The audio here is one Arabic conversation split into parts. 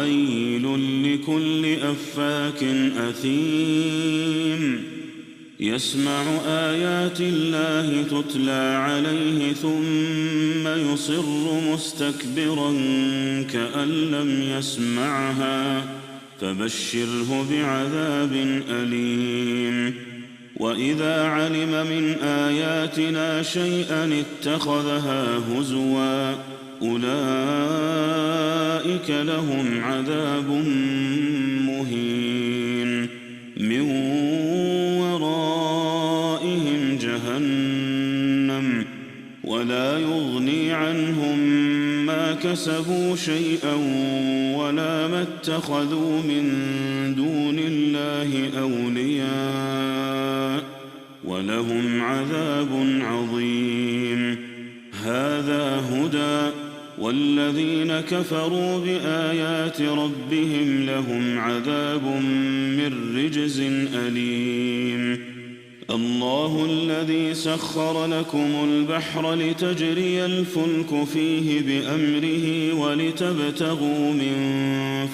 وويل لكل أفاك أثيم يسمع آيات الله تتلى عليه ثم يصر مستكبرا كأن لم يسمعها فبشره بعذاب أليم وإذا علم من آياتنا شيئا اتخذها هزوا أولئك لهم عذاب مهين من ورائهم جهنم ولا يغني عنهم ما كسبوا شيئا ولا ما اتخذوا من دون الله أولياء ولهم عذاب عظيم هذا هدى والذين كفروا بآيات ربهم لهم عذاب من رجز أليم الله الذي سخر لكم البحر لتجري الفلك فيه بأمره ولتبتغوا من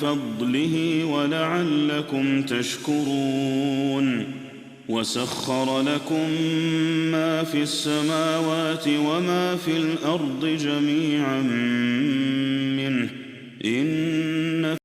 فضله ولعلكم تشكرون وسخر لكم ما في السماوات وما في الأرض جميعا منه إن